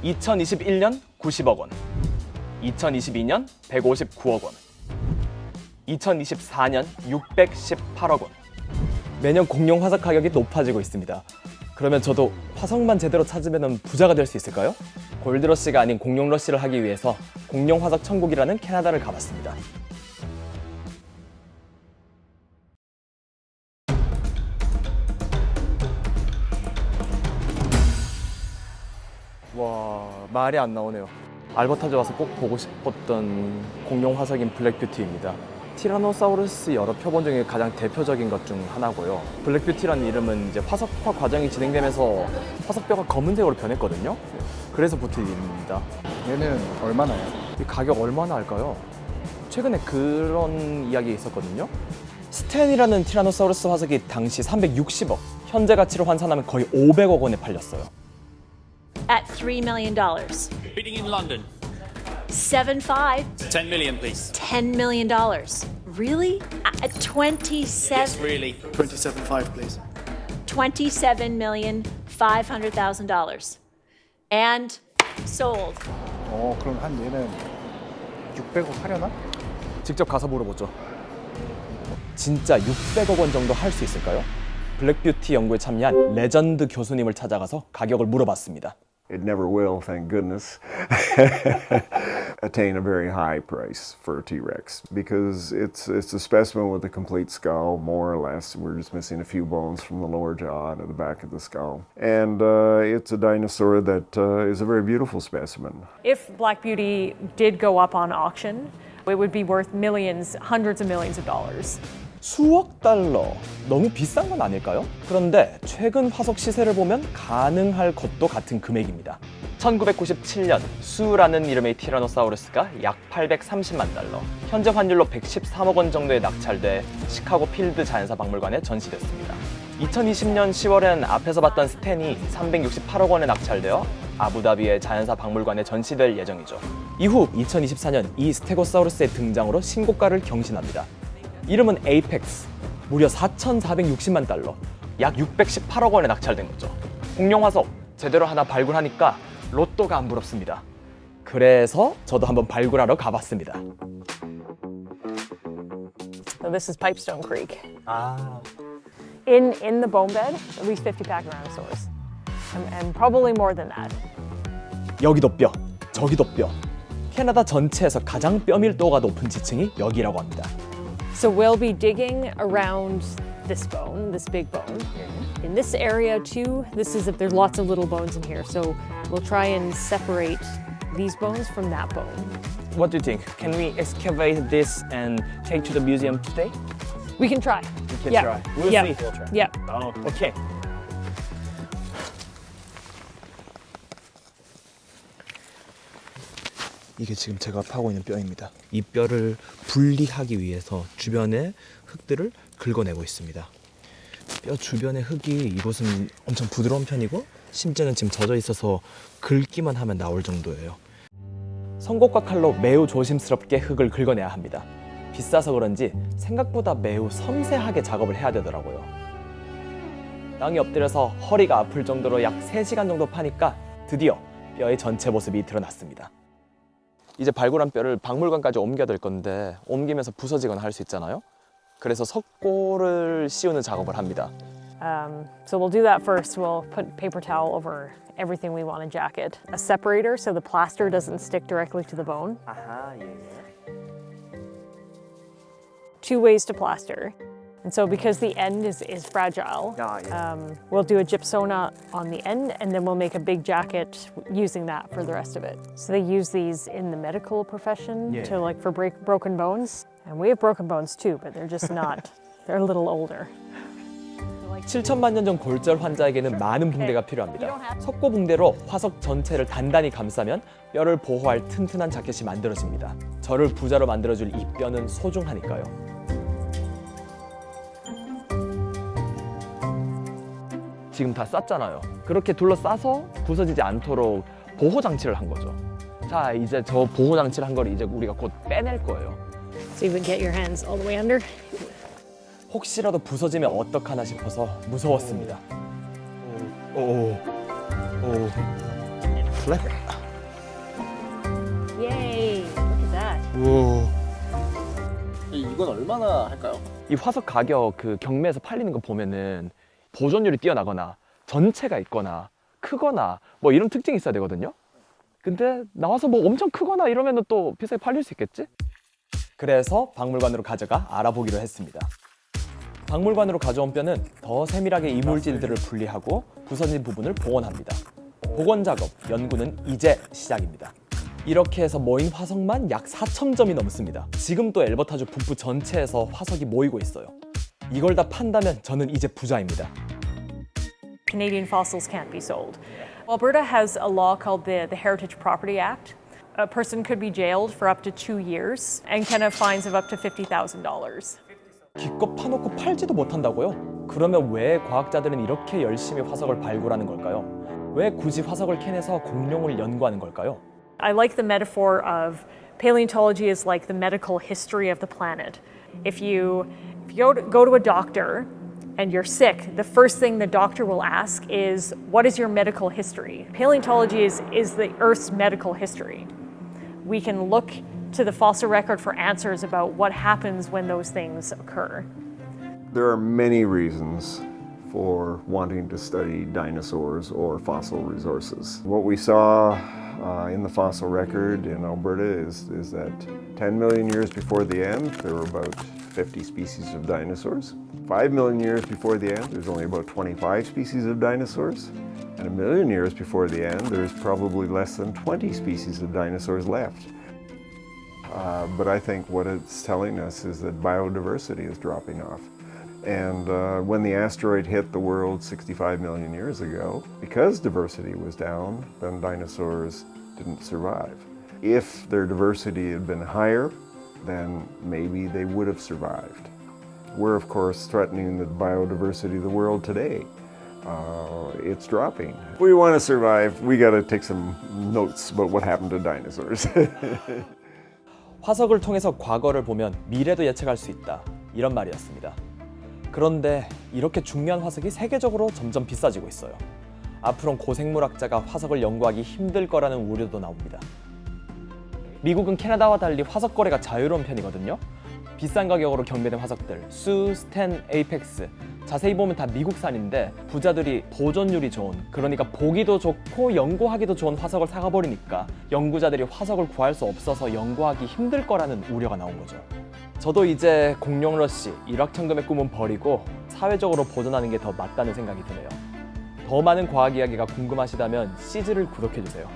2021년 90억 원, 2022년 159억 원, 2024년 618억 원. 매년 공룡 화석 가격이 높아지고 있습니다. 그러면 저도 화석만 제대로 찾으면 부자가 될 수 있을까요? 골드러시가 아닌 공룡러시를 하기 위해서 공룡 화석 천국이라는 캐나다를 가봤습니다. 와, 말이 안 나오네요. 알버타주 와서 꼭 보고 싶었던 공룡 화석인 블랙뷰티입니다. 티라노사우루스 여러 표본 중에 가장 대표적인 것 중 하나고요. 블랙뷰티라는 이름은 이제 화석화 과정이 진행되면서 화석뼈가 검은색으로 변했거든요. 그래서 뷰티입니다. 얘는 얼마나요? 이 가격 얼마나 할까요? 최근에 그런 이야기 있었거든요. 스탠이라는 티라노사우루스 화석이 당시 360억, 현재 가치로 환산하면 거의 500억 원에 팔렸어요. At $3 million. Bidding in London. 7.5. 10 million, please. $10 million. Really? At 27. Yes, really. 27.5 please. $27,500,000. And sold. 그럼 한 얘는 600억 하려나? 직접 가서 물어보죠. 진짜 600억 원 정도 할 수 있을까요? 블랙뷰티 연구에 참여한 레전드 교수님을 찾아가서 가격을 물어봤습니다. It never will, thank goodness, attain a very high price for a T-Rex because it's a specimen with a complete skull, more or less. We're just missing a few bones from the lower jaw to the back of the skull. And it's a dinosaur that is a very beautiful specimen. If Black Beauty did go up on auction, it would be worth millions, hundreds of millions of dollars. 수억 달러, 너무 비싼 건 아닐까요? 그런데 최근 화석 시세를 보면 가능할 것도 같은 금액입니다. 1997년 수라는 이름의 티라노사우루스가 약 830만 달러, 현재 환율로 113억 원 정도에 낙찰돼 시카고 필드 자연사 박물관에 전시됐습니다. 2020년 10월엔 앞에서 봤던 스탠이 368억 원에 낙찰되어 아부다비의 자연사 박물관에 전시될 예정이죠. 이후 2024년 이 스테고사우루스의 등장으로 신고가를 경신합니다. 이름은 에이펙스, 무려 4,460만 달러, 약 618억 원에 낙찰된 거죠. 공룡 화석 제대로 하나 발굴하니까 로또가 안 부럽습니다. 그래서 저도 한번 발굴하러 가봤습니다. So this is Pipestone Creek. 아, In the bone bed, at least 50 Pachyrhinosaurs. And probably more than that. 여기도 뼈, 저기도 뼈. 캐나다 전체에서 가장 뼈 밀도가 높은 지층이 여기라고 합니다. So we'll be digging around this bone, this big bone. In this area too, this is if there's lots of little bones in here. So we'll try and separate these bones from that bone. What do you think? Can we excavate this and take to the museum today? We can try. We can Yeah. try. We'll Yeah. see. We'll try. Yeah. Oh, okay. 이게 지금 제가 파고 있는 뼈입니다. 이 뼈를 분리하기 위해서 주변의 흙들을 긁어내고 있습니다. 뼈 주변의 흙이 이곳은 엄청 부드러운 편이고 심지어는 지금 젖어 있어서 긁기만 하면 나올 정도예요. 선곡과 칼로 매우 조심스럽게 흙을 긁어내야 합니다. 비싸서 그런지 생각보다 매우 섬세하게 작업을 해야 되더라고요. 땅에 엎드려서 허리가 아플 정도로 약 3시간 정도 파니까 드디어 뼈의 전체 모습이 드러났습니다. 이제 발굴한 뼈를 박물관까지 옮겨야 될 건데 옮기면서 부서지거나 할 수 있잖아요. 그래서 석고를 씌우는 작업을 합니다. So we'll do that first. We'll put paper towel over everything we want to jacket. A separator so the plaster doesn't stick directly to the bone. 아하, 예. 2 ways to plaster. And so because the end is fragile, we'll do a gypsona on the end and then we'll make a big jacket using that for the rest of it. So they use these in the medical profession to like for broken bones. And we have broken bones too, but they're just not, they're a little older. 7천만 년 전 골절 환자에게는 많은 붕대가 필요합니다. 석고 붕대로 화석 전체를 단단히 감싸면 뼈를 보호할 튼튼한 자켓이 만들어집니다. 저를 부자로 만들어줄 이 뼈는 소중하니까요. 지금 다 쌌잖아요. 그렇게 둘러싸서 부서지지 않도록 보호 장치를 한 거죠. 자, 이제 저 보호 장치를 한 걸 이제 우리가 곧 빼낼 거예요. So you can get your hands all the way under. 혹시라도 부서지면 어떡하나 싶어서 무서웠습니다. 오. clever. Yay! Look at that. 우와. 이건 얼마나 할까요? 이 화석 가격 그 경매에서 팔리는 거 보면은 보존율이 뛰어나거나 전체가 있거나 크거나 뭐 이런 특징이 있어야 되거든요. 근데 나와서 뭐 엄청 크거나 이러면은 또 비싸게 팔릴 수 있겠지? 그래서 박물관으로 가져가 알아보기로 했습니다. 박물관으로 가져온 뼈는 더 세밀하게 이물질들을 분리하고 부서진 부분을 복원합니다. 복원 작업, 연구는 이제 시작입니다. 이렇게 해서 모인 화석만 약 4,000점이 넘습니다. 지금 또 엘버타주 북부 전체에서 화석이 모이고 있어요. 이걸 다 판다면 저는 이제 부자입니다. Canadian fossils can't be sold. Alberta has a law called the Heritage Property Act. A person could be jailed for up to 2 years and can have fines of up to $50,000. 기껏 파놓고 팔지도 못한다고요? 그러면 왜 과학자들은 이렇게 열심히 화석을 발굴하는 걸까요? 왜 굳이 화석을 캐내서 공룡을 연구하는 걸까요? I like the metaphor of paleontology is like the medical history of the planet. If you go to a doctor and you're sick, the first thing the doctor will ask is, what is your medical history? Paleontology is the Earth's medical history. We can look to the fossil record for answers about what happens when those things occur. There are many reasons for wanting to study dinosaurs or fossil resources. What we saw in the fossil record in Alberta is that 10 million years before the end, there were about 50 species of dinosaurs. 5 million years before the end, there's only about 25 species of dinosaurs. And 1 million years before the end, there's probably less than 20 species of dinosaurs left. But I think what it's telling us is that biodiversity is dropping off. And when the asteroid hit the world 65 million years ago, because diversity was down, then dinosaurs didn't survive. If their diversity had been higher, then maybe they would have survived. We're, of course, threatening the biodiversity of the world today. It's dropping. If we want to survive, we got to take some notes about what happened to dinosaurs. 화석을 통해서 과거를 보면 미래도 예측할 수 있다. 이런 말이었습니다. 그런데 이렇게 중요한 화석이 세계적으로 점점 비싸지고 있어요. 앞으로는 고생물학자가 화석을 연구하기 힘들 거라는 우려도 나옵니다. 미국은 캐나다와 달리 화석 거래가 자유로운 편이거든요. 비싼 가격으로 경매된 화석들, 수, 스텐, 에이펙스 자세히 보면 다 미국산인데 부자들이 보존율이 좋은, 그러니까 보기도 좋고 연구하기도 좋은 화석을 사가버리니까 연구자들이 화석을 구할 수 없어서 연구하기 힘들 거라는 우려가 나온 거죠. 저도 이제 공룡 러시, 일확천금의 꿈은 버리고 사회적으로 보존하는 게 더 맞다는 생각이 드네요. 더 많은 과학 이야기가 궁금하시다면 시즈를 구독해주세요.